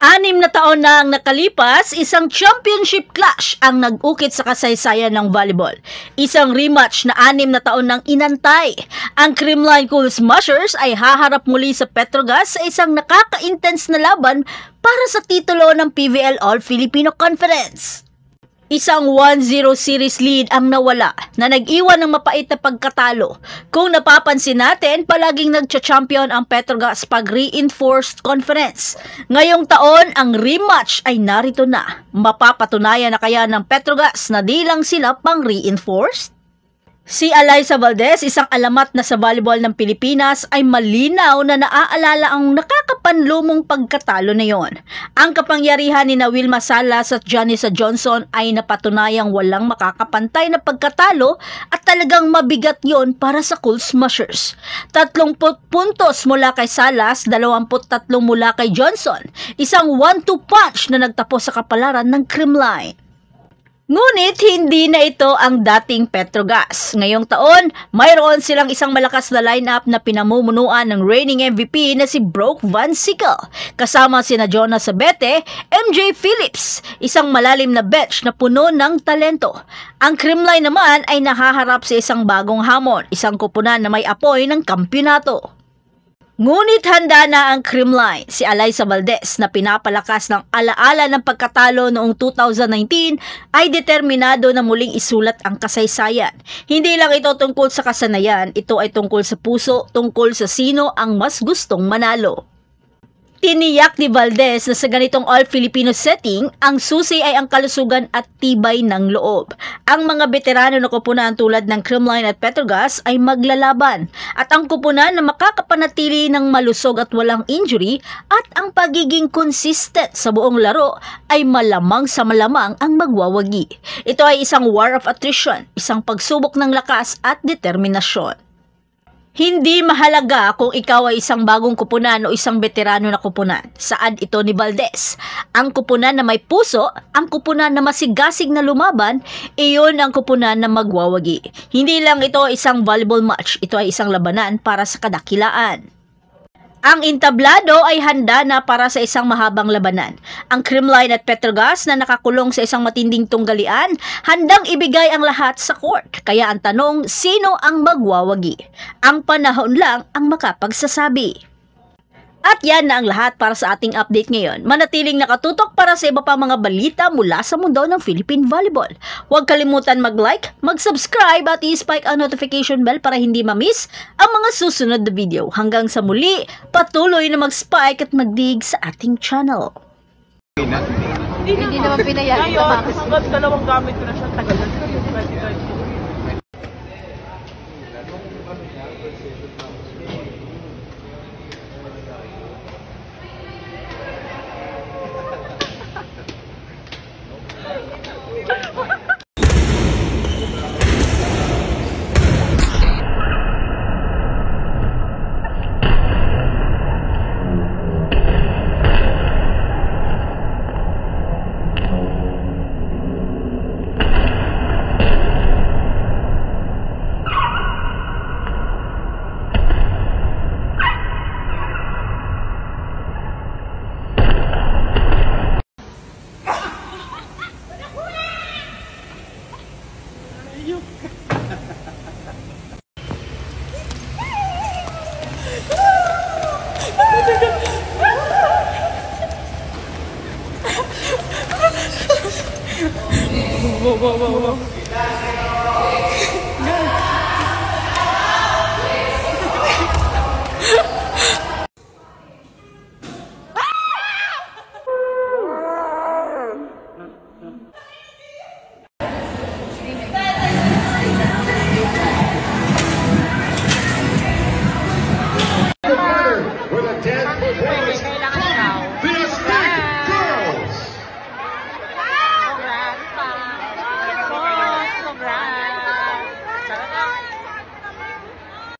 6 na taon na ang nakalipas, isang championship clash ang nag-ukit sa kasaysayan ng volleyball. Isang rematch na 6 na taon nang inantay. Ang Creamline Cool Smashers ay haharap muli sa Petrogas sa isang nakaka-intense na laban para sa titulo ng PVL All-Filipino Conference. Isang 1-0 series lead ang nawala na nag-iwan ng mapait na pagkatalo. Kung napapansin natin, palaging nagcha-champion ang Petrogas pag reinforced conference. Ngayong taon, ang rematch ay narito na. Mapapatunayan na kaya ng Petrogas na di lang sila pang reinforced? Si Alyssa Valdez, isang alamat na sa volleyball ng Pilipinas, ay malinaw na naaalala ang nakakapanlumong pagkatalo na yon. Ang kapangyarihan ni Wilma Salas at Janissa Johnson ay napatunayang walang makakapantay na pagkatalo at talagang mabigat yon para sa Cool Smashers. 30 puntos mula kay Salas, 23 mula kay Johnson. Isang 1-2 punch na nagtapos sa kapalaran ng Creamline. Ngunit hindi na ito ang dating Petrogas. Ngayong taon, mayroon silang isang malakas na lineup na pinamumunuan ng reigning MVP na si Brooke Van Sickle. Kasama sina Jonas Sabete, MJ Phillips, isang malalim na bench na puno ng talento. Ang Creamline naman ay nahaharap sa isang bagong hamon, isang kupunan na may apoy ng kampyonato. Ngunit handa na ang Creamline. Si Alyssa Valdez na pinapalakas ng alaala ng pagkatalo noong 2019 ay determinado na muling isulat ang kasaysayan. Hindi lang ito tungkol sa kasanayan, ito ay tungkol sa puso, tungkol sa sino ang mas gustong manalo. Tiniyak ni Valdez na sa ganitong all-Filipino setting, ang susi ay ang kalusugan at tibay ng loob. Ang mga veterano na kupunan tulad ng Creamline at Petrogas ay maglalaban at ang kupunan na makakapanatili ng malusog at walang injury at ang pagiging consistent sa buong laro ay malamang sa malamang ang magwawagi. Ito ay isang war of attrition, isang pagsubok ng lakas at determinasyon. Hindi mahalaga kung ikaw ay isang bagong kupunan o isang veterano na kupunan. Saan ito ni Valdez? Ang kupunan na may puso, ang kupunan na masigasig na lumaban, iyon ang kupunan na magwawagi. Hindi lang ito isang volleyball match, ito ay isang labanan para sa kadakilaan. Ang entablado ay handa na para sa isang mahabang labanan. Ang Creamline at Petrogas na nakakulong sa isang matinding tunggalian, handang ibigay ang lahat sa court. Kaya ang tanong, sino ang magwawagi? Ang panahon lang ang makapagsasabi. At yan na ang lahat para sa ating update ngayon. Manatiling nakatutok para sa iba pa mga balita mula sa mundo ng Philippine Volleyball. Huwag kalimutan mag-like, mag-subscribe at i-spike ang notification bell para hindi ma-miss ang mga susunod na video. Hanggang sa muli, patuloy na mag-spike at mag-dig sa ating channel. Hindi naman pinayari sa mga hanggang dalawang gamit ko na siya tagalan. Wow.